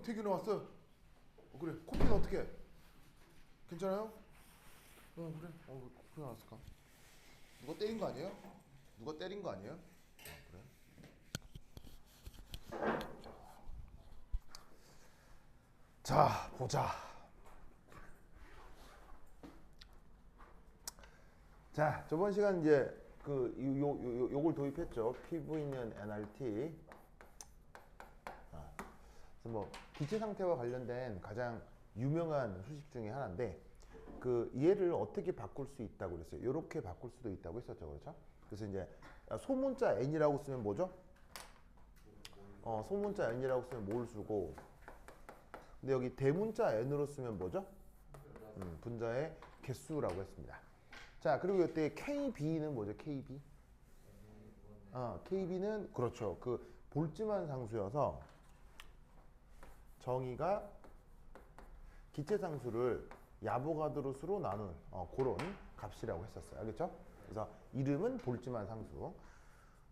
태균 나왔어요. 그래. 코피는 어떻게 해? 괜찮아요? 그래. 코피 나왔을까? 누가 때린 거 아니에요? 누가 때린 거 아니에요? 그래. 자, 보자. 자, 저번 시간 이제 요걸 도입했죠. 피부 있는 NRT. 그래서 뭐 기체 상태와 관련된 가장 유명한 수식 중에 하나인데 얘를 어떻게 바꿀 수 있다고 그랬어요. 이렇게 바꿀 수도 있다고 했었죠, 그렇죠? 그래서 이제 소문자 n이라고 쓰면 뭐죠? 소문자 n이라고 쓰면 몰수고, 근데 여기 대문자 n으로 쓰면 뭐죠? 분자의 개수라고 했습니다. 자, 그리고 이때 KB는 뭐죠? KB? KB는 그렇죠. 볼츠만 상수여서 정의가 기체 상수를 야보가드로 수로 나눈 그런 값이라고 했었어요. 알겠죠? 그래서 이름은 볼츠만 상수.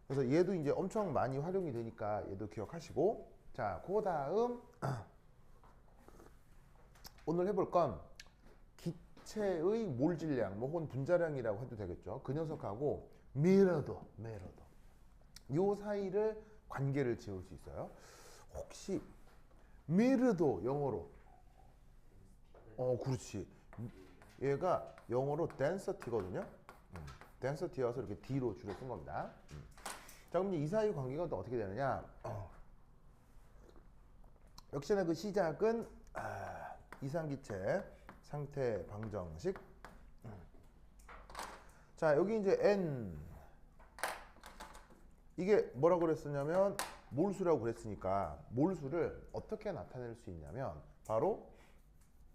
그래서 얘도 이제 엄청 많이 활용이 되니까 얘도 기억하시고, 자, 그 다음 오늘 해볼 건 기체의 몰 질량, 뭐 혹은 분자량이라고 해도 되겠죠. 그 녀석하고 메러도 요 사이를 관계를 지을 수 있어요. 혹시 메르도 영어로 그렇지. 얘가 영어로 density거든요. density여서 이렇게 D로 줄여 쓴 겁니다. 자, 그럼 이 사이 관계가 또 어떻게 되느냐? 역시나 그 시작은 이상기체 상태 방정식. 자, 여기 이제 N, 이게 뭐라고 그랬었냐면 몰수라고 그랬으니까 몰수를 어떻게 나타낼 수 있냐면 바로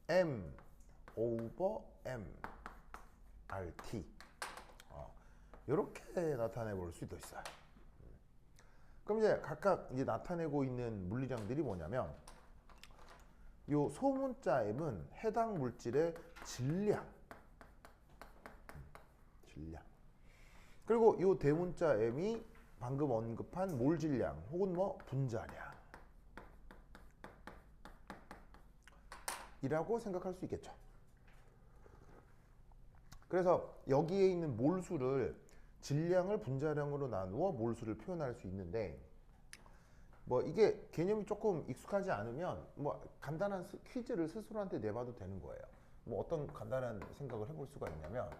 M over M RT, 이렇게 나타내 볼 수도 있어요. 그럼 이제 각각 이제 나타내고 있는 물리량들이 뭐냐면, 요 소문자 M은 해당 물질의 질량, 그리고 요 대문자 M이 방금 언급한 몰 질량 혹은 뭐 분자량 이라고 생각할 수 있겠죠. 그래서 여기에 있는 몰수를 질량을 분자량으로 나누어 몰수를 표현할 수 있는데, 뭐 이게 개념이 조금 익숙하지 않으면 뭐 간단한 퀴즈를 스스로한테 내봐도 되는 거예요. 뭐 어떤 간단한 생각을 해볼 수가 있냐면,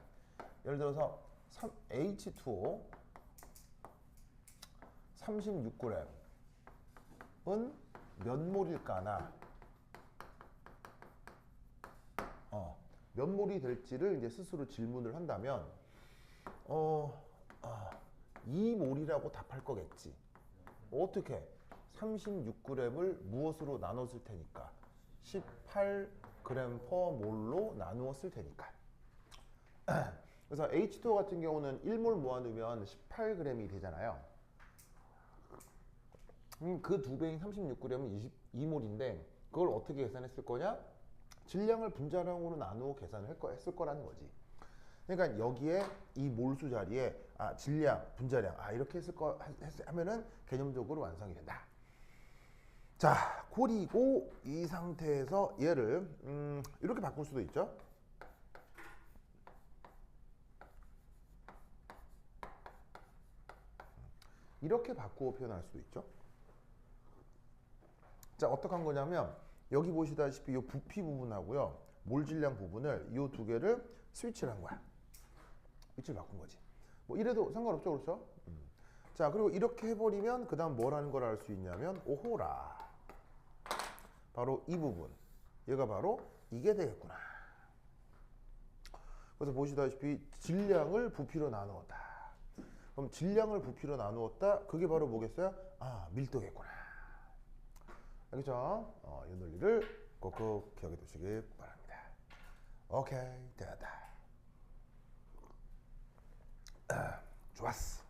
예를 들어서 H2O 36g은 몇 몰일까나 몇 몰이 될지를 이제 스스로 질문을 한다면 2몰이라고 답할 거겠지. 어떻게? 36g을 무엇으로 나눴을 테니까 18g per 몰로 나누었을 테니까. 그래서 H2O 같은 경우는 1몰 모아놓으면 18g이 되잖아요. 그 두 배인 36g은 22몰인데 그걸 어떻게 계산했을 거냐? 질량을 분자량으로 나누어 계산을 했을 거라는 거지. 그러니까 여기에 이 몰수 자리에 질량, 분자량 이렇게 하면은 개념적으로 완성이 된다. 자, 그리고 이 상태에서 얘를 이렇게 바꿀 수도 있죠. 이렇게 바꾸어 표현할 수도 있죠. 자, 어떻게 한 거냐면 여기 보시다시피 이 부피 부분하고요 몰 질량 부분을 이 두 개를 스위치를 한 거야. 위치를 바꾼 거지. 뭐 이래도 상관없죠, 그렇죠? 자, 그리고 이렇게 해버리면 그 다음 뭐라는 걸 알 수 있냐면, 오호라, 바로 이 부분, 얘가 바로 이게 되겠구나. 그래서 보시다시피 질량을 부피로 나누었다. 그럼 질량을 부피로 나누었다, 그게 바로 뭐겠어요? 밀도겠구나. 알겠죠? 이 논리를 꼭꼭 기억해 두시길 바랍니다. 오케이, 됐다. 좋았어.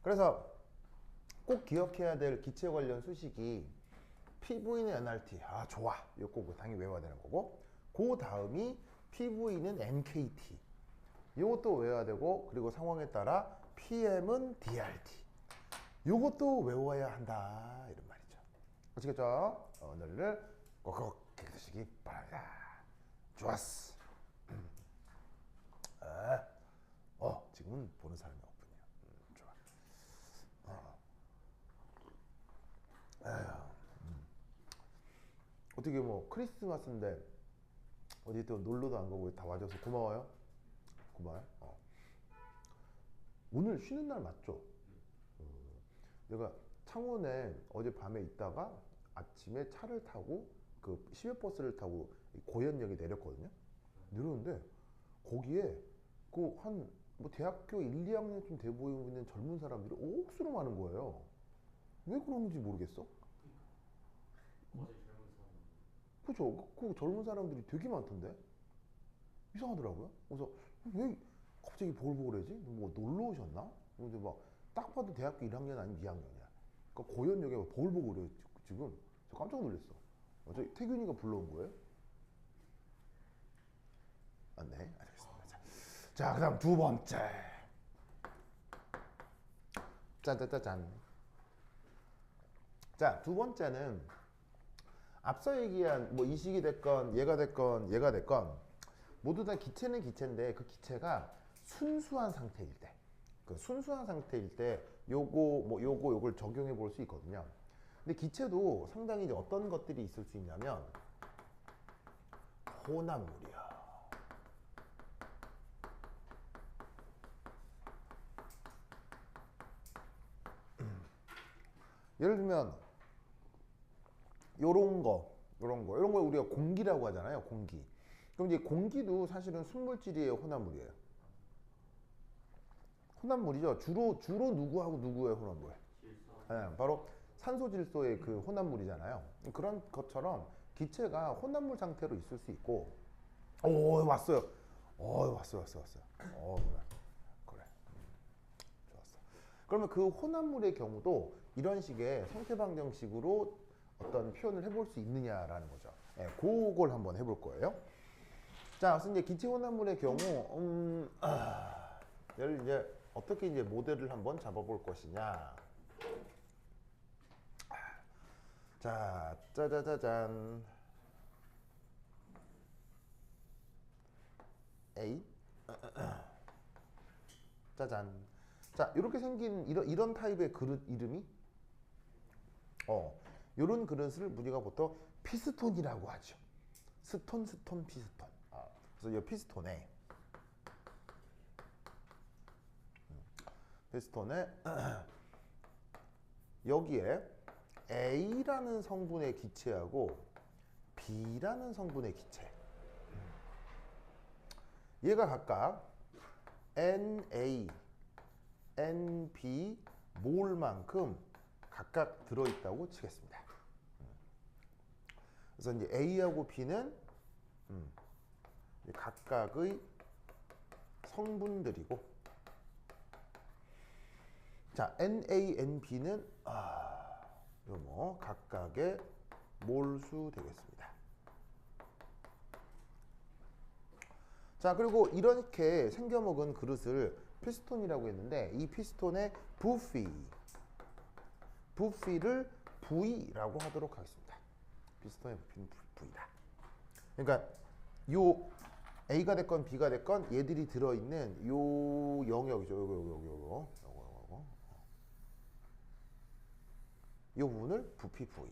그래서 꼭 기억해야 될 기체 관련 수식이 PV는 NRT, 좋아, 이거 꼭 당연히 외워야 되는 거고, 그 다음이 PV는 NKT, 이것도 외워야 되고, 그리고 상황에 따라 PM은 DRT, 이것도 외워야 한다, 이런 말이죠. 아시겠죠? 오늘을 꼭꼭 깨끗하시기 바랍니다. 좋았어. 지금은 보는 사람이 없군요. 좋아. 어떻게 뭐 크리스마스인데 어디 또 놀러도 안 가고 다 와줘서 고마워요. 고마워요. 오늘 쉬는 날 맞죠? 내가 창원에 어젯밤에 있다가 아침에 차를 타고 그 시외버스를 타고 고현역에 내렸거든요. 내렸는데 거기에 그 한 뭐 대학교 1, 2학년쯤 돼 보이고 있는 젊은 사람들이 옥수로 많은 거예요. 왜 그런지 모르겠어. 그죠? 그 젊은 사람들이 되게 많던데 이상하더라고요. 그래서 왜 갑자기 보글보글해지? 뭐 놀러 오셨나? 근데 막 딱 봐도 대학교 1학년 아니면 2학년이야. 그러니까 고현역에 보글보글해 지금. 저 깜짝 놀랐어. 저 태균이가 불러온 거예요? 아, 네, 알겠습니다. 자, 그다음 두 번째. 짠짠짠짠. 자, 두 번째는 앞서 얘기한 뭐 이식이 됐건 얘가 됐건 얘가 됐건 모두 다 기체는 기체인데 그 기체가 순수한 상태일 때, 그 순수한 상태일 때 요걸 적용해 볼 수 있거든요. 근데 기체도 상당히 이제 어떤 것들이 있을 수 있냐면 혼합물이야. 예를 들면 요런 거 우리가 공기라고 하잖아요. 공기. 그럼 이제 공기도 사실은 순물질이에요, 혼합물이에요? 혼합물이죠. 주로 누구하고 누구의 혼합물? 네, 바로 산소 질소의 그 혼합물이잖아요. 그런 것처럼 기체가 혼합물 상태로 있을 수 있고, 오 왔어요. 왔어요. 그래. 좋았어. 그러면 그 혼합물의 경우도 이런 식의 상태방정식으로 어떤 표현을 해볼 수 있느냐라는 거죠. 네, 그걸 한번 해볼 거예요. 자, 그래서 이제 기체 혼합물의 경우, 얘를 이제 어떻게 이제 모델을 한번 잡아볼 것이냐. 자, 짜자자잔. A. 짜잔. 자, 이렇게 생긴 이런 타입의 그릇 이름이 이런 그릇을 우리가 보통 피스톤이라고 하죠. 스톤, 피스톤. 그래서 이 피스톤에 여기에 A라는 성분의 기체하고 B라는 성분의 기체. 얘가 각각 Na, Nb 몰만큼 각각 들어있다고 치겠습니다. 그래서 이제 A하고 B는 각각의 성분들이고, 자, Na, Nb는 각각의 몰수 되겠습니다. 자, 그리고 이렇게 생겨먹은 그릇을 피스톤이라고 했는데 이 피스톤의 부피를 V라고 하도록 하겠습니다. 피스톤의 부피는 V다. 그러니까 요 A가 됐건 B가 됐건 얘들이 들어있는 요 영역이죠. 요거. 요 부분을 부피 V.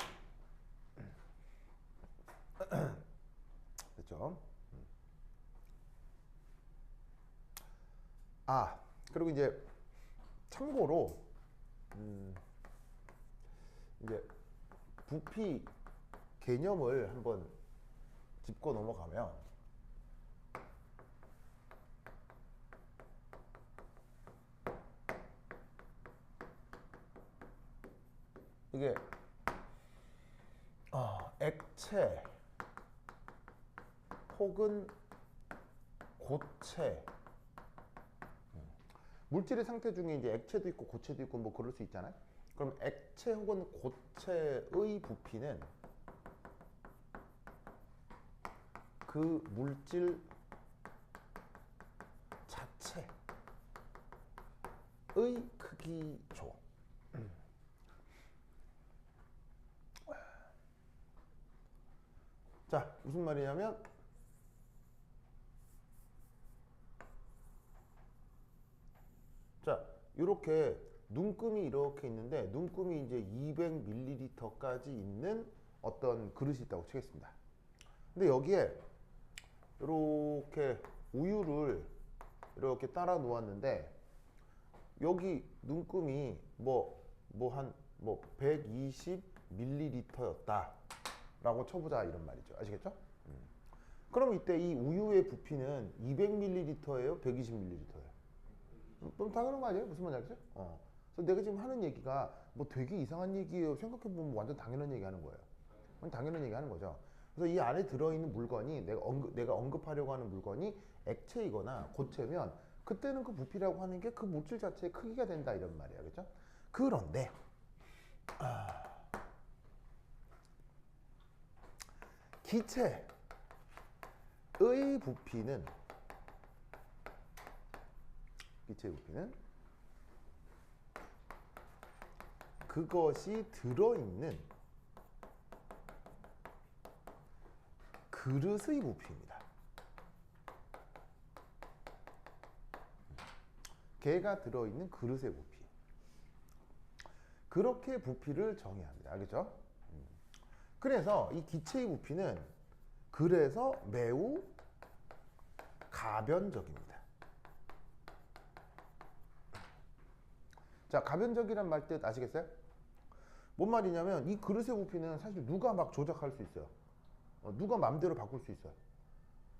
됐죠? 그리고 이제 참고로 이제 부피 개념을 한번 짚고 넘어가면 이게 액체 혹은 고체, 물질의 상태 중에 이제 액체도 있고 고체도 있고 뭐 그럴 수 있잖아요. 그럼 액체 혹은 고체의 부피는 그 물질 자체의 크기죠. 자, 무슨 말이냐면 자, 이렇게 눈금이 이렇게 있는데 눈금이 이제 200ml까지 있는 어떤 그릇이 있다고 치겠습니다. 근데 여기에 이렇게 우유를 이렇게 따라 놓았는데 여기 눈금이 뭐 120ml였다 라고 쳐보자 이런 말이죠. 아시겠죠? 그럼 이때 이 우유의 부피는 200ml예요? 120ml예요? 그럼 당연한 거 아니에요? 무슨 말인지 알겠어요? 그래서 내가 지금 하는 얘기가 뭐 되게 이상한 얘기예요. 생각해보면 완전 당연한 얘기 하는 거예요. 당연한 얘기 하는 거죠. 그래서 이 안에 들어있는 물건이 내가 언급하려고 하는 물건이 액체이거나 고체면 그때는 그 부피라고 하는 게 그 물질 자체의 크기가 된다 이런 말이에요. 그렇죠? 그런데 기체의 부피는 그것이 들어있는 그릇의 부피입니다. 개가 들어있는 그릇의 부피. 그렇게 부피를 정의합니다. 알겠죠? 그래서 이 기체의 부피는 그래서 매우 가변적입니다. 자, 가변적이란 말 뜻 아시겠어요? 뭔 말이냐면 이 그릇의 부피는 사실 누가 막 조작할 수 있어요. 누가 마음대로 바꿀 수 있어요.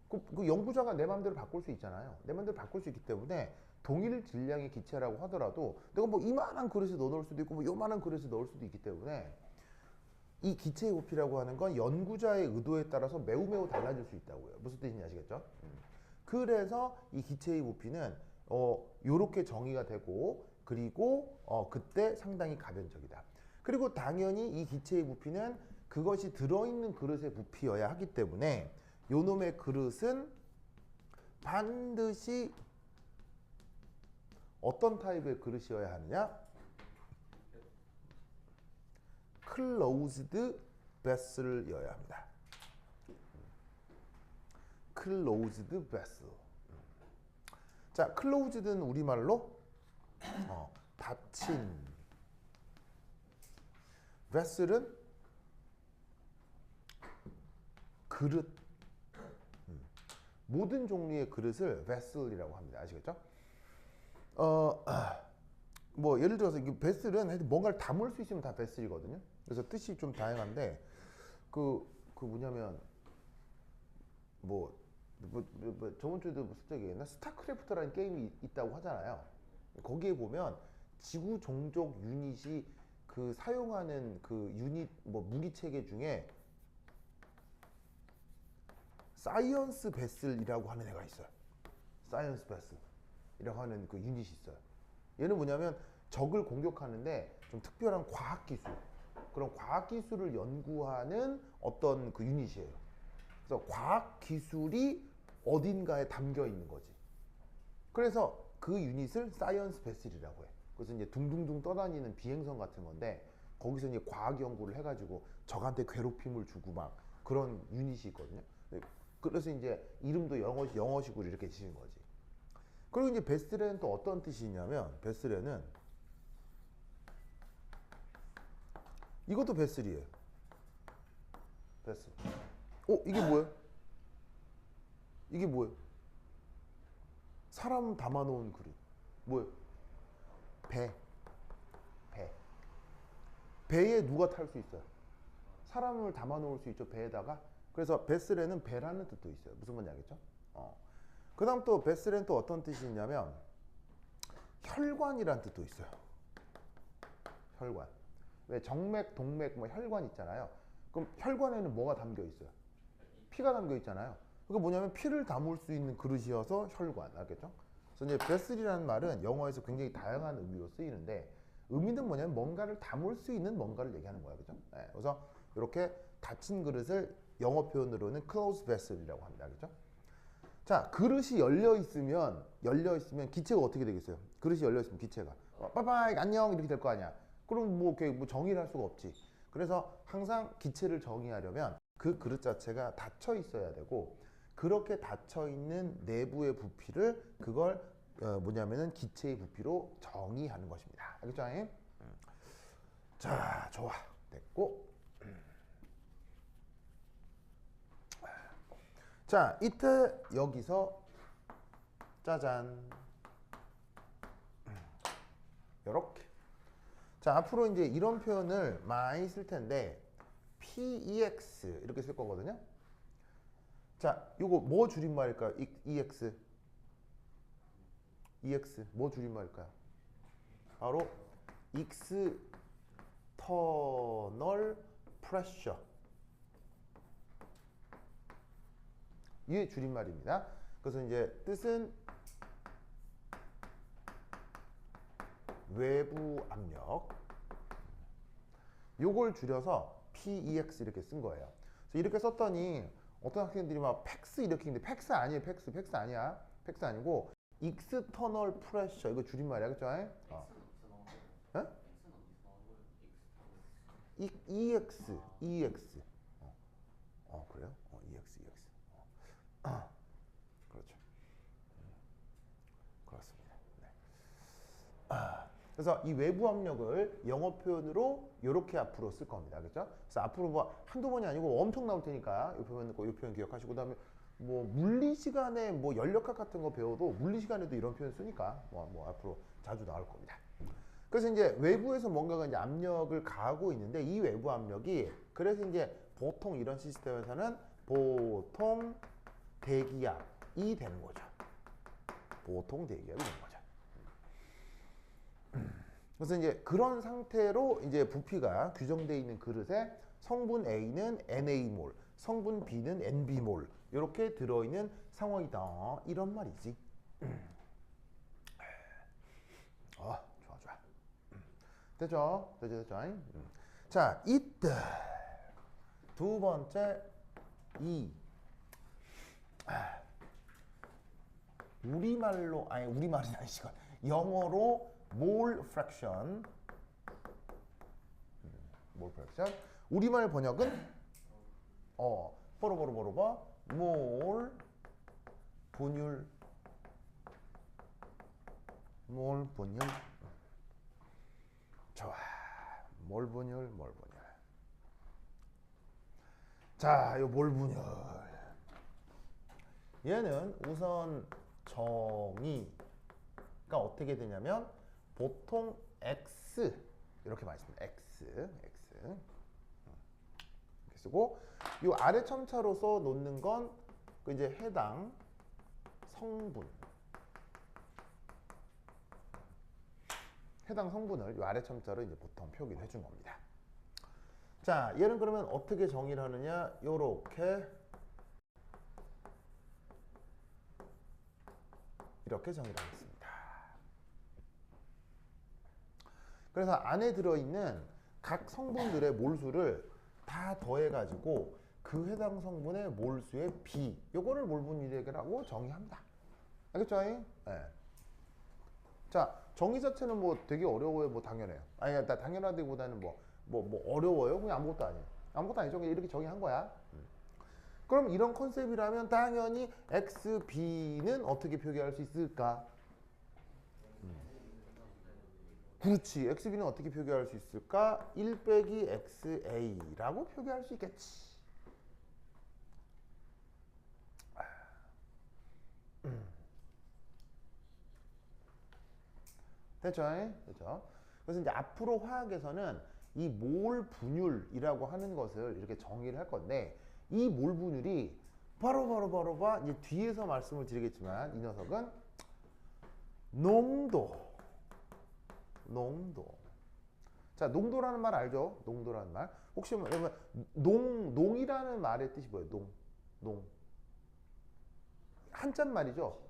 그 연구자가 내 마음대로 바꿀 수 있잖아요. 내 마음대로 바꿀 수 있기 때문에 동일 질량의 기체라고 하더라도 내가 뭐 이만한 그릇에 넣을 수도 있고 뭐 요만한 그릇에 넣을 수도 있기 때문에 이 기체의 부피라고 하는 건 연구자의 의도에 따라서 매우 달라질 수 있다고요. 무슨 뜻인지 아시겠죠? 그래서 이 기체의 부피는 요렇게 정의가 되고 그리고 그때 상당히 가변적이다. 그리고 당연히 이 기체의 부피는 그것이 들어있는 그릇의 부피여야 하기 때문에 요놈의 그릇은 반드시 어떤 타입의 그릇이어야 하느냐? closed vessel이어야 합니다. closed vessel. 자, closed는 우리말로 닫힌. vessel은 그릇. 모든 종류의 그릇을 vessel이라고 합니다. 아시겠죠? 뭐 예를 들어서 이 베슬은 하여튼 뭔가를 담을 수 있으면 다 베슬이거든요. 그래서 뜻이 좀 다양한데 그 뭐냐면 저번 주에도 무슨 얘기했나? 스타크래프트라는 게임이 있다고 하잖아요. 거기에 보면 지구 종족 유닛이 그 사용하는 그 유닛 뭐 무기 체계 중에 사이언스 베슬이라고 하는 애가 있어요. 사이언스 베슬이라고 하는 그 유닛이 있어요. 얘는 뭐냐면 적을 공격하는데 좀 특별한 과학 기술, 그런 과학 기술을 연구하는 어떤 그 유닛이에요. 그래서 과학 기술이 어딘가에 담겨 있는 거지. 그래서 그 유닛을 사이언스 베슬이라고 해. 그래서 이제 둥둥둥 떠다니는 비행선 같은 건데 거기서 이제 과학 연구를 해가지고 적한테 괴롭힘을 주고 막 그런 유닛이 있거든요. 그래서 이제 이름도 영어식으로 이렇게 지은 거지. 그리고 이제 베슬은 또 어떤 뜻이 있냐면 베슬에는 이것도 베슬이에요. 베슬. 이게 뭐예요? 이게 뭐예요? 사람 담아놓은 그릇. 뭐예요? 배. 배에 누가 탈 수 있어요? 사람을 담아놓을 수 있죠, 배에다가. 그래서 베슬에는 배라는 뜻도 있어요. 무슨 말인지 알겠죠? 그 다음 또 베슬엔 또 어떤 뜻이 있냐면 혈관이란 뜻도 있어요. 혈관. 왜 정맥, 동맥, 뭐 혈관 있잖아요. 그럼 혈관에는 뭐가 담겨 있어요? 피가 담겨 있잖아요. 그게 뭐냐면 피를 담을 수 있는 그릇이어서 혈관. 알겠죠? 그래서 이제 베슬이라는 말은 영어에서 굉장히 다양한 의미로 쓰이는데 의미는 뭐냐면 뭔가를 담을 수 있는 뭔가를 얘기하는 거예요. 그죠? 네, 그래서 이렇게 닫힌 그릇을 영어 표현으로는 closed vessel이라고 합니다. 그죠? 자, 그릇이 열려 있으면 기체가 어떻게 되겠어요? 그릇이 열려 있으면 기체가 빠빠이 안녕 이렇게 될 거 아니야. 그럼 뭐 정의를 할 수가 없지. 그래서 항상 기체를 정의하려면 그 그릇 자체가 닫혀 있어야 되고 그렇게 닫혀 있는 내부의 부피를 그걸 뭐냐면은 기체의 부피로 정의하는 것입니다. 알겠죠? 자, 좋아. 됐고. 자, 이때 여기서 짜잔. 요렇게. 자, 앞으로 이제 이런 표현을 많이 쓸 텐데 PEX 이렇게 쓸 거거든요. 자, 요거 뭐 줄임말일까요? EX. EX 뭐 줄임말일까요? 바로 external pressure. 이게 줄임말입니다. 그래서 이제 뜻은 외부 압력. 요걸 줄여서 PEX 이렇게 쓴 거예요. 그래서 이렇게 썼더니 어떤 학생들이 막 팩스 이렇게 했는데 팩스 아니에요. 팩스 아니야. 팩스 아니고 external pressure 이거 줄임말이야. 그죠? 어? EX. 그래요? EX. 그렇죠. 그렇습니다. 네. 그래서 이 외부 압력을 영어 표현으로 이렇게 앞으로 쓸 겁니다. 그렇죠? 그래서 앞으로 뭐 한두 번이 아니고 엄청 나올 테니까 이 표현 기억하시고 그다음에 뭐 물리 시간에 뭐 연력학 같은 거 배워도 물리 시간에도 이런 표현 쓰니까 뭐 앞으로 자주 나올 겁니다. 그래서 이제 외부에서 뭔가가 이제 압력을 가하고 있는데 이 외부 압력이 그래서 이제 보통 이런 시스템에서는 보통 대기압이 되는 거죠. 보통 대기압이 되는 거죠. 그래서 이제 그런 상태로 이제 부피가 규정되어 있는 그릇에 성분 A는 NA몰, 성분 B는 NB몰 이렇게 들어있는 상황이다. 이런 말이지. 좋아. 됐죠? 자, 이때 두 번째 우리말이 아니 시간 영어로 몰 프랙션. 몰 프랙션. 우리말 번역은 버러버 몰 분율. 좋아. 몰 분율. 자, 요 몰 분율. 얘는 우선 정의가 어떻게 되냐면 보통 X 이렇게 많이 씁니다. X 이렇게 쓰고 이 아래 첨차로서 놓는 건 그 이제 해당 성분을 이 아래 첨자로 이제 보통 표기를 해준 겁니다. 자, 얘는 그러면 어떻게 정의를 하느냐? 이렇게 정의를 하겠습니다. 그래서 안에 들어있는 각 성분들의 몰수를 다 더해가지고 그 해당 성분의 몰수의 비, 요거를 몰분율이라고 정의합니다. 알겠죠? 네. 자, 정의 자체는 뭐 되게 어려워요. 뭐 당연해요. 아니, 당연하다기보다는 뭐 어려워요? 그냥 아무것도 아니에요. 아무것도 아니죠. 그냥 이렇게 정의한 거야. 그럼 이런 컨셉이라면 당연히 X, B는 어떻게 표기할 수 있을까? 그렇지. X, B는 어떻게 표기할 수 있을까? 1 빼기 XA라고 표기할 수 있겠지. 됐죠? 그래서 이제 앞으로 화학에서는 이 몰 분율이라고 하는 것을 이렇게 정의를 할 건데 이 몰 분율이 바로 이제 뒤에서 말씀을 드리겠지만 이 녀석은 농도. 자, 농도라는 말 알죠? 농도라는 말. 혹시 뭐 농이라는 말의 뜻이 뭐예요? 농. 한자말이죠.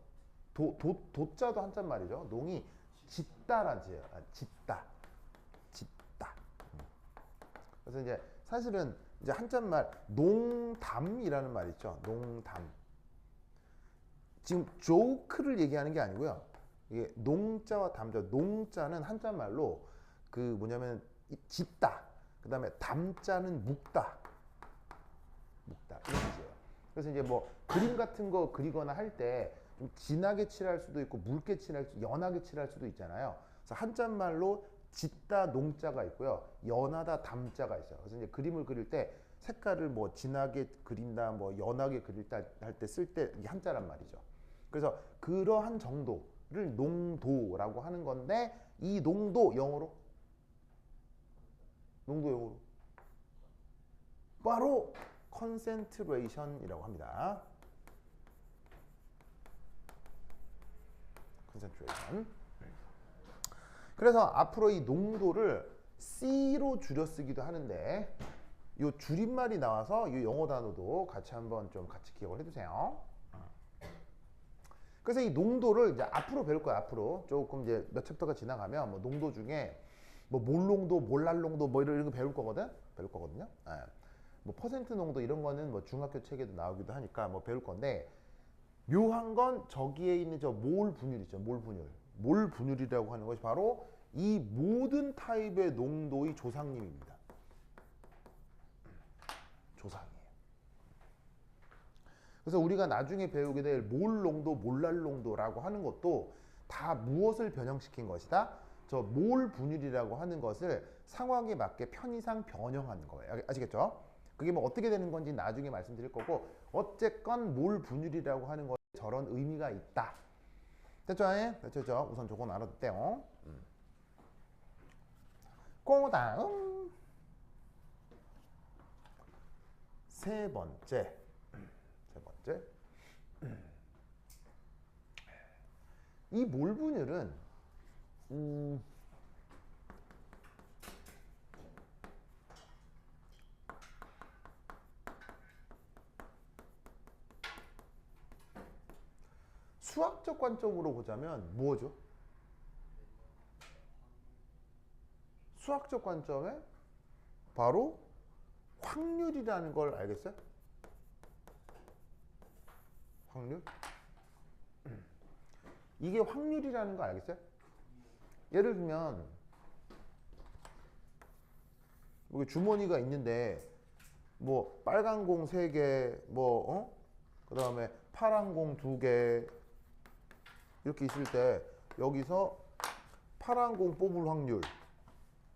도자도 한자말이죠. 농이 짙다라는 뜻이에요. 짙다. 그래서 이제 사실은 이제 한자말 농담이라는 말 있죠. 농담. 지금 조크를 얘기하는 게 아니고요. 이게 농자와 담자. 농자는 한자말로 그 뭐냐면 짙다. 그다음에 담자는 묵다. 묵다 이런 뜻이에요. 그래서 이제 뭐 그림 같은 거 그리거나 할 때 좀 진하게 칠할 수도 있고 묽게 칠할 수, 연하게 칠할 수도 있잖아요. 그래서 한자말로 짙다 농자가 있고요, 연하다 담자가 있어요. 그래서 이제 그림을 그릴 때 색깔을 뭐 진하게 그린다, 뭐 연하게 그릴다 할 때 쓸 때 한자란 말이죠. 그래서 그러한 정도를 농도라고 하는 건데, 이 농도 영어로 바로 concentration이라고 합니다. concentration. 그래서 앞으로 이 농도를 C로 줄여 쓰기도 하는데, 이 줄임말이 나와서 이 영어 단어도 같이 한번 좀 같이 기억을 해두세요. 그래서 이 농도를 이제 앞으로 배울 거야. 앞으로 조금 이제 몇 챕터가 지나가면 뭐 농도 중에 뭐 몰농도, 몰랄농도 뭐 이런 거 배울 거거든요. 예. 뭐 퍼센트 농도 이런 거는 뭐 중학교 책에도 나오기도 하니까 뭐 배울 건데, 묘한 건 저기에 있는 저 몰 분율 있죠. 몰 분율. 몰 분율이라고 하는 것이 바로 이 모든 타입의 농도의 조상님입니다. 조상이에요. 그래서 우리가 나중에 배우게 될 몰 농도, 몰랄 농도라고 하는 것도 다 무엇을 변형시킨 것이다? 저 몰 분율이라고 하는 것을 상황에 맞게 편의상 변형하는 거예요. 아시겠죠? 그게 뭐 어떻게 되는 건지 나중에 말씀드릴 거고, 어쨌건 몰 분율이라고 하는 것에 저런 의미가 있다. 됐죠? 됐죠? 우선 저건 알아둘게요. 그 다음 세 번째. 이 몰 분율은 수학적 관점으로 보자면 뭐죠? 수학적 관점에 바로 확률이라는 걸 알겠어요? 확률? 이게 확률이라는 거 알겠어요? 예를 들면 여기 주머니가 있는데 뭐 빨간 공 3개, 뭐 그 다음에 파란 공 2개 이렇게 있을 때, 여기서 파란 공 뽑을 확률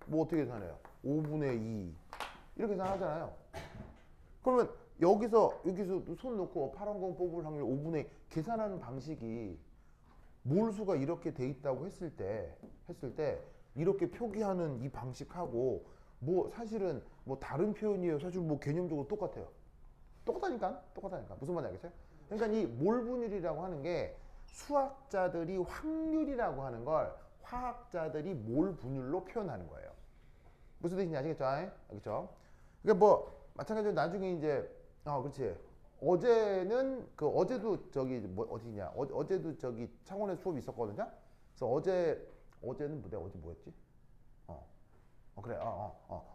뭐 어떻게 계산해요? 5분의 2 이렇게 계산하잖아요. 그러면 여기서 손 놓고 파란 공 뽑을 확률 5분의 2 계산하는 방식이 몰수가 이렇게 돼 있다고 했을 때 이렇게 표기하는 이 방식하고 뭐 사실은 뭐 다른 표현이에요. 사실 뭐 개념적으로 똑같아요. 똑같다니까. 무슨 말인지 알겠어요? 그러니까 이 몰분율이라고 하는 게 수학자들이 확률이라고 하는 걸 화학자들이 몰분율로 표현하는 거예요. 무슨 뜻인지 아시겠죠? 알겠죠? 그러니까 뭐 마찬가지로 나중에 이제 그렇지. 어제는 어제도 저기 뭐 어디냐? 어제도 저기 창원에서 수업이 있었거든요. 그래서 어제는 내가 어제 뭐였지? 그래.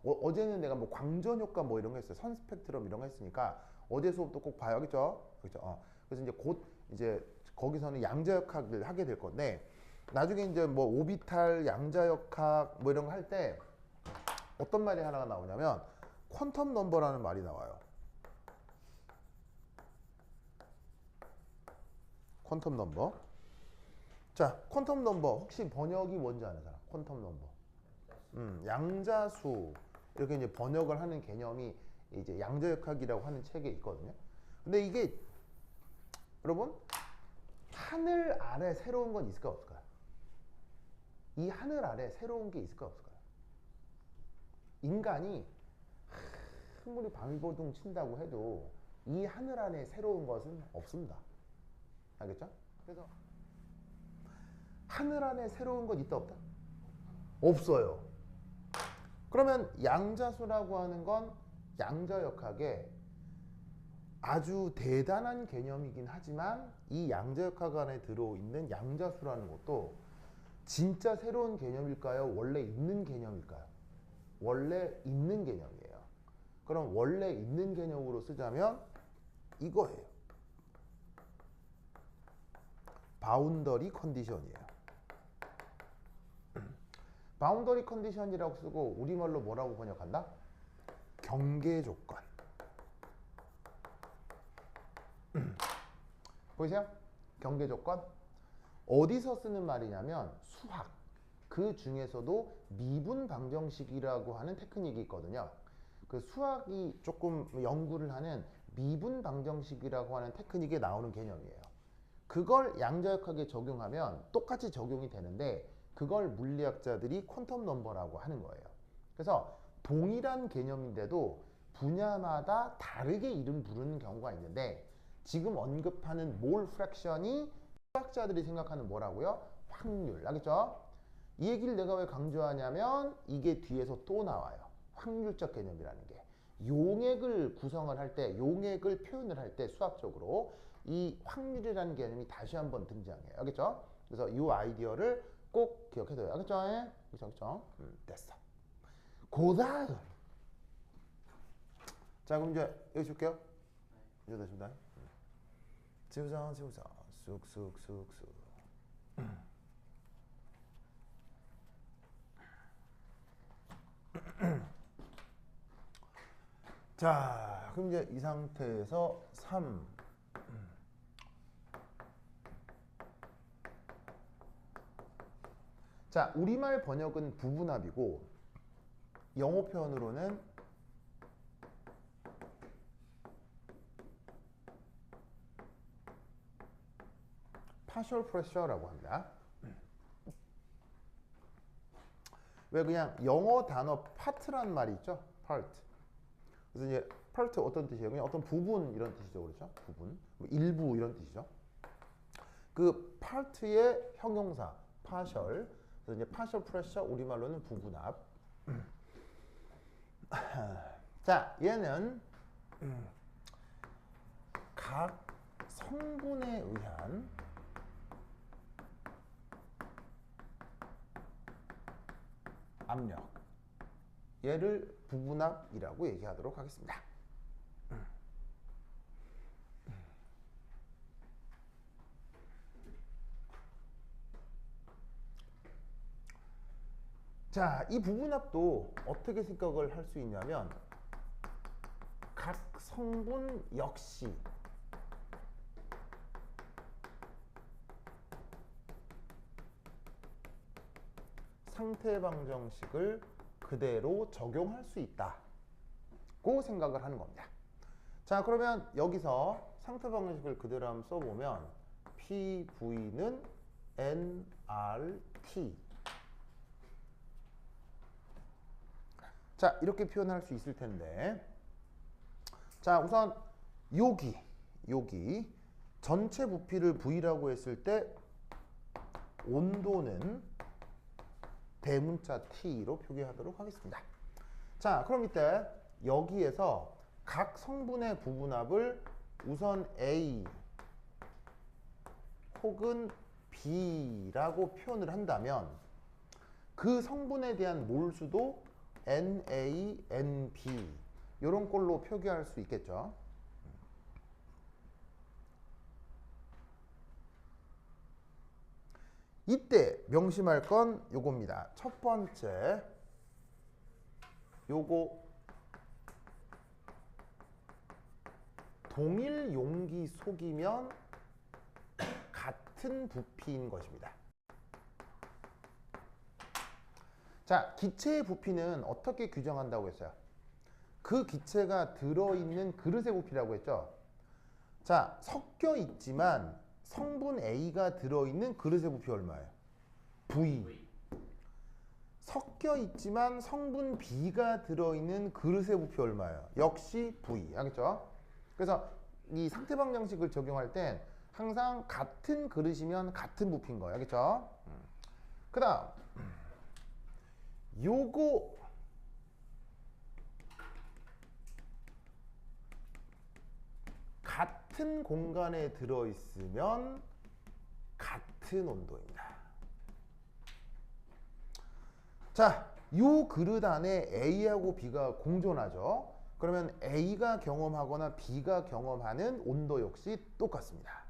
어제는 내가 뭐 광전 효과 뭐 이런 거 했어요. 선 스펙트럼 이런 거 했으니까 어제 수업도 꼭 봐야겠죠. 그렇죠? 그래서 이제 곧 이제 거기서는 양자역학을 하게 될 건데, 나중에 이제 뭐 오비탈 양자역학 뭐 이런 거 할 때 어떤 말이 하나가 나오냐면 퀀텀 넘버라는 말이 나와요. 퀀텀 넘버. 자, 퀀텀 넘버 혹시 번역이 뭔지 아는 사람? 퀀텀 넘버. 양자수 이렇게 이제 번역을 하는 개념이 이제 양자역학이라고 하는 책에 있거든요. 근데 이게 여러분, 하늘 아래 새로운 건 있을까 없을까요? 이 하늘 아래 새로운 게 있을까 없을까요? 인간이 아무리 방울보둥 친다고 해도 이 하늘 안에 새로운 것은 없습니다. 알겠죠? 그래서 하늘 안에 새로운 것 있다 없다? 없어요. 그러면 양자수라고 하는 건 양자역학의 아주 대단한 개념이긴 하지만, 이 양자역학 안에 들어있는 양자수라는 것도 진짜 새로운 개념일까요? 원래 있는 개념일까요? 원래 있는 개념이에요. 그럼 원래 있는 개념으로 쓰자면 이거예요. 바운더리 컨디션이에요. 바운더리 컨디션이라고 쓰고 우리말로 뭐라고 번역한다? 경계 조건. 보이세요? 경계 조건. 어디서 쓰는 말이냐면 수학. 그 중에서도 미분 방정식이라고 하는 테크닉이 있거든요. 그 수학이 조금 연구를 하는 미분 방정식이라고 하는 테크닉에 나오는 개념이에요. 그걸 양자역학에 적용하면 똑같이 적용이 되는데 그걸 물리학자들이 퀀텀 넘버라고 하는 거예요. 그래서 동일한 개념인데도 분야마다 다르게 이름 부르는 경우가 있는데 지금 언급하는 몰 프랙션이 수학자들이 생각하는 뭐라고요? 확률. 알겠죠? 이 얘기를 내가 왜 강조하냐면 이게 뒤에서 또 나와요. 확률적 개념이라는 게. 용액을 구성을 할 때, 용액을 표현을 할 때 수학적으로 이 확률이라는 개념이 다시 한번 등장해요. 알겠죠? 그래서 이 아이디어를 꼭 기억해둬요. 알겠죠? 예? 그렇죠? 됐어. 그 다음. 자, 그럼 이제 여기 줄게요. 이제 됐습니다. 지우자, 쑥쑥쑥쑥. 자, 그럼 이제 이 상태에서 3. 자, 우리말 번역은 부분합이고 영어 표현으로는 partial pressure라고 합니다. 왜 그냥 영어 단어 part란 말이 있죠? part. 그래서 이제 part 어떤 뜻이에요? 그냥 어떤 부분 이런 뜻이죠, 그렇죠? 부분, 뭐 일부 이런 뜻이죠. 그 part의 형용사 partial. 그래서 이제 partial pressure 우리말로는 부분합. 자, 얘는 각 성분에 의한 압력. 얘를 부분압이라고 얘기하도록 하겠습니다. 자, 이 부분압도 어떻게 생각을 할 수 있냐면 각 성분 역시 상태 방정식을 그대로 적용할 수 있다고 생각을 하는 겁니다. 자, 그러면 여기서 상태 방정식을 그대로 한번 써보면 PV는 nRT. 자, 이렇게 표현할 수 있을 텐데, 자, 우선 여기 전체 부피를 V라고 했을 때 온도는 대문자 T로 표기하도록 하겠습니다. 자, 그럼 이때 여기에서 각 성분의 부분압을 우선 A 혹은 B라고 표현을 한다면 그 성분에 대한 몰수도 Na, Nb 이런 걸로 표기할 수 있겠죠. 이때 명심할 건 요겁니다. 첫 번째, 요거 동일 용기 속이면 같은 부피인 것입니다. 자, 기체의 부피는 어떻게 규정한다고 했어요? 그 기체가 들어있는 그릇의 부피라고 했죠. 자, 섞여 있지만 성분 A가 들어있는 그릇의 부피 얼마예요? V. 섞여 있지만 성분 B가 들어있는 그릇의 부피 얼마예요? 역시 V. 알겠죠? 그래서 이 상태 방정식을 적용할 땐 항상 같은 그릇이면 같은 부피인 거예요. 알겠죠? 그 다음 요거 같은 공간에 들어있으면 같은 온도입니다. 자, 요 그릇 안에 A하고 B가 공존하죠. 그러면 A가 경험하거나 B가 경험하는 온도 역시 똑같습니다.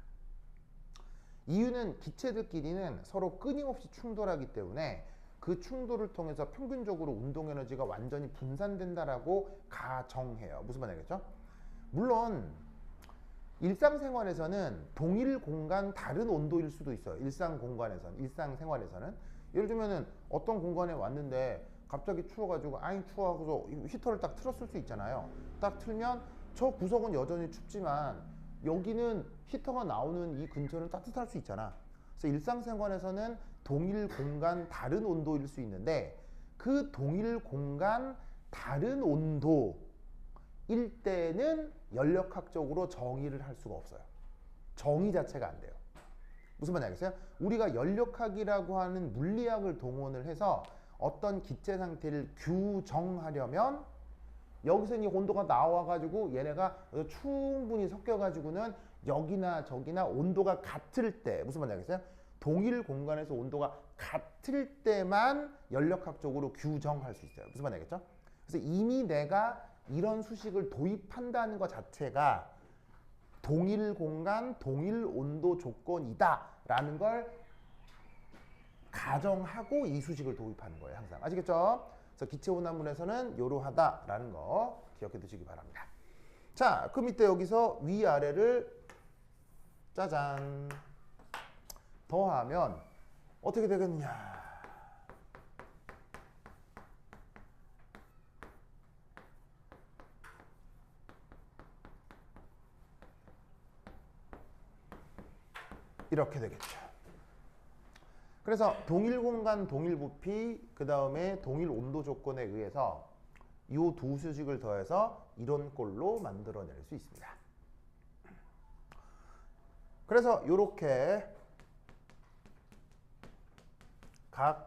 이유는 기체들끼리는 서로 끊임없이 충돌하기 때문에 그 충돌을 통해서 평균적으로 운동 에너지가 완전히 분산된다라고 가정해요. 무슨 말이겠죠? 물론 일상생활에서는 동일 공간 다른 온도일 수도 있어요. 일상생활에서는 예를 들면은 어떤 공간에 왔는데 갑자기 추워가지고 아잉 추워 하고서 히터를 딱 틀었을 수 있잖아요. 딱 틀면 저 구석은 여전히 춥지만 여기는 히터가 나오는 이 근처는 따뜻할 수 있잖아. 그래서 일상생활에서는 동일 공간 다른 온도일 수 있는데 그 동일 공간 다른 온도일 때는 연력학적으로 정의를 할 수가 없어요. 정의 자체가 안 돼요. 무슨 말인지 알겠어요? 우리가 연력학이라고 하는 물리학을 동원을 해서 어떤 기체 상태를 규정하려면 여기서 이 온도가 나와가지고 얘네가 충분히 섞여가지고는 여기나 저기나 온도가 같을 때 무슨 말인지 알겠어요? 동일 공간에서 온도가 같을 때만 연력학적으로 규정할 수 있어요. 무슨 말인지 알겠죠? 그래서 이미 내가 이런 수식을 도입한다는 것 자체가 동일 공간, 동일 온도 조건이다 라는 걸 가정하고 이 수식을 도입하는 거예요. 항상. 아시겠죠? 그래서 기체온난물에서는 요러하다 라는 거 기억해 두시기 바랍니다. 자, 그 밑에 여기서 위아래를 짜잔 더하면 어떻게 되겠냐. 이렇게 되겠죠. 그래서 동일 공간, 동일 부피, 그 다음에 동일 온도 조건에 의해서 이 두 수식을 더해서 이런 꼴로 만들어낼 수 있습니다. 그래서 이렇게 각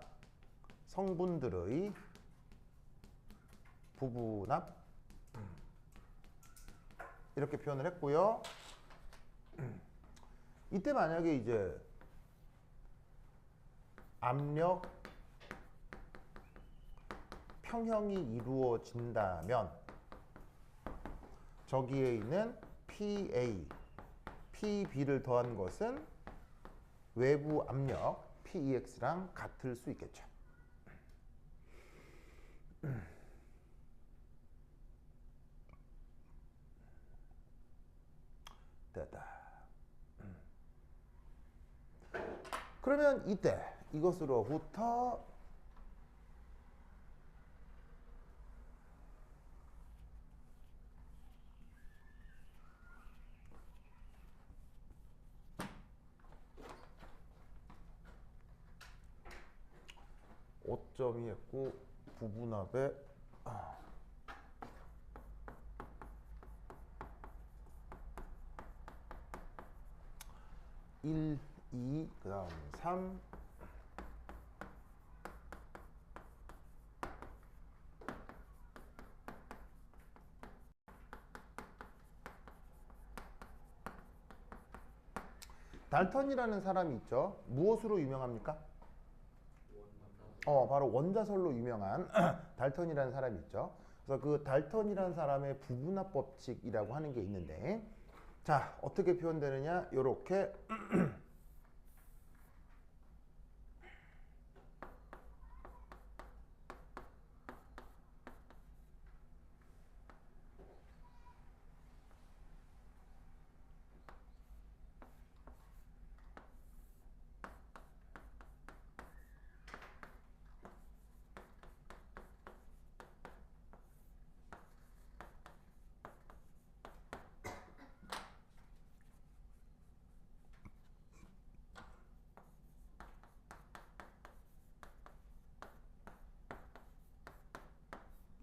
성분들의 부분합 이렇게 표현을 했고요. 이때 만약에 이제 압력 평형이 이루어진다면 저기에 있는 PA, PB를 더한 것은 외부 압력 PEX랑 같을 수 있겠죠. 됐다. 그러면 이때 이것으로부터 오점이 했고 부분합에 1, 2, 그 다음 3 달턴이라는 사람이 있죠. 무엇으로 유명합니까? 바로 원자설로 유명한 달턴이라는 사람이 있죠. 그래서 그 달턴이라는 사람의 부분합 법칙이라고 하는 게 있는데 자, 어떻게 표현되느냐? 요렇게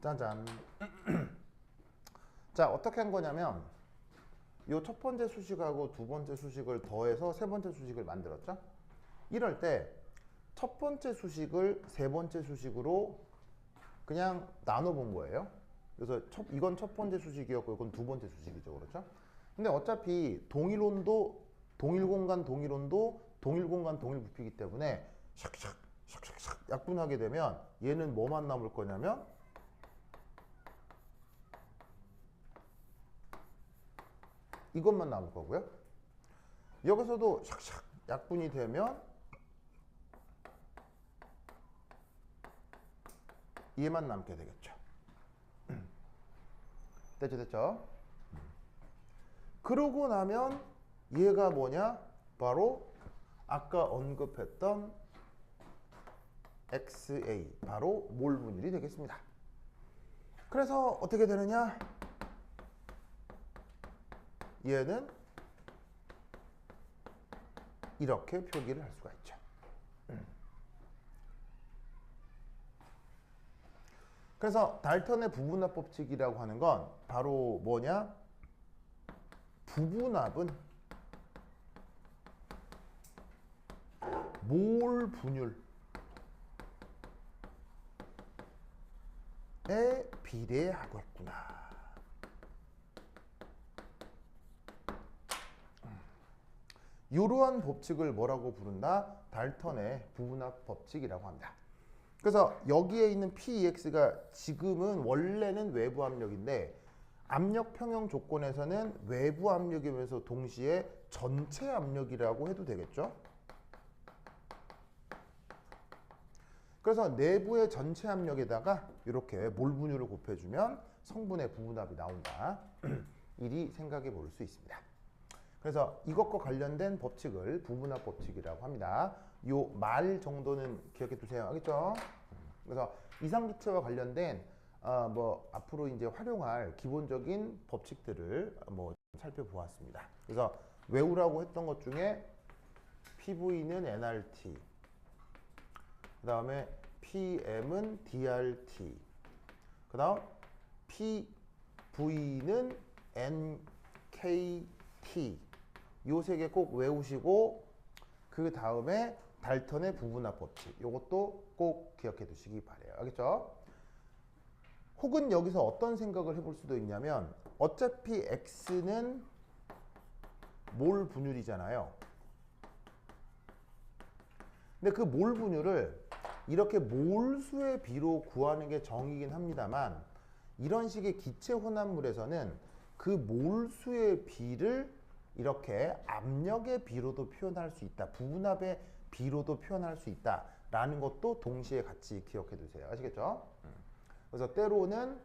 짜잔. 자, 어떻게 한 거냐면 요 첫 번째 수식하고 두 번째 수식을 더해서 세 번째 수식을 만들었죠. 이럴 때 첫 번째 수식을 세 번째 수식으로 그냥 나눠 본 거예요. 그래서 이건 첫 번째 수식이었고 이건 두 번째 수식이죠. 그렇죠? 근데 어차피 동일 온도, 동일 공간, 동일 온도, 동일 공간, 동일 부피이기 때문에 샥샥 약분하게 되면 얘는 뭐만 남을 거냐면 이것만 남을 거고요. 여기서도 샥샥 약분이 되면 얘만 남게 되겠죠. 됐죠? 그러고 나면 얘가 뭐냐? 바로 아까 언급했던 XA, 바로 몰 분율이 되겠습니다. 그래서 어떻게 되느냐? 얘는 이렇게 표기를 할 수가 있죠. 그래서 달턴의 부분합 법칙이라고 하는 건 바로 뭐냐? 부분합은 몰 분율에 비례하고 있구나. 이러한 법칙을 뭐라고 부른다? 달턴의 부분합 법칙이라고 합니다. 그래서 여기에 있는 PEX가 지금은 원래는 외부 압력인데 압력 평형 조건에서는 외부 압력이면서 동시에 전체 압력이라고 해도 되겠죠. 그래서 내부의 전체 압력에다가 이렇게 몰 분율을 곱해주면 성분의 부분합이 나온다. 이리 생각해 볼 수 있습니다. 그래서 이것과 관련된 법칙을 부분합 법칙이라고 합니다. 요 말 정도는 기억해 두세요. 알겠죠? 그래서 이상기체와 관련된 뭐 앞으로 이제 활용할 기본적인 법칙들을 뭐 살펴보았습니다. 그래서 외우라고 했던 것 중에 PV는 nRT, 그 다음에 PM은 DRT, 그 다음 PV는 NKT, 요 세 개 꼭 외우시고 그 다음에 달턴의 부분합 법칙, 요것도 꼭 기억해 두시기 바래요. 알겠죠? 혹은 여기서 어떤 생각을 해볼 수도 있냐면 어차피 X는 몰 분율이잖아요. 근데 그 몰 분율을 이렇게 몰수의 비로 구하는 게 정이긴 합니다만 이런 식의 기체 혼합물에서는 그 몰수의 비를 이렇게 압력의 비로도 표현할 수 있다. 부분합의 비로도 표현할 수 있다라는 것도 동시에 같이 기억해 두세요. 아시겠죠? 그래서 때로는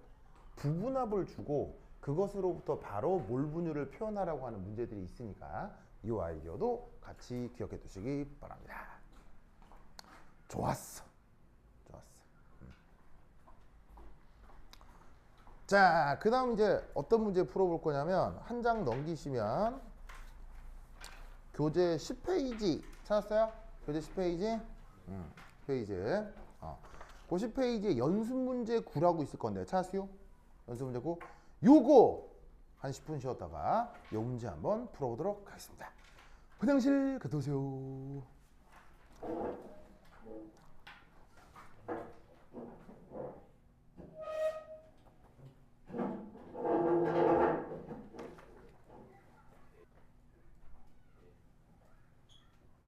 부분합을 주고 그것으로부터 바로 몰 분율을 표현하라고 하는 문제들이 있으니까 이 아이디어도 같이 기억해 두시기 바랍니다. 좋았어. 좋았어. 자, 그 다음 이제 어떤 문제 풀어볼 거냐면 한 장 넘기시면 교재 10페이지 찾았어요? 교재 10페이지? 페이지. 그 10페이지에 연습 문제 9라고 있을 건데 찾았어요? 연습 문제 9. 요거 한 10분 쉬었다가 요 문제 한번 풀어보도록 하겠습니다. 화장실 갔다 오세요.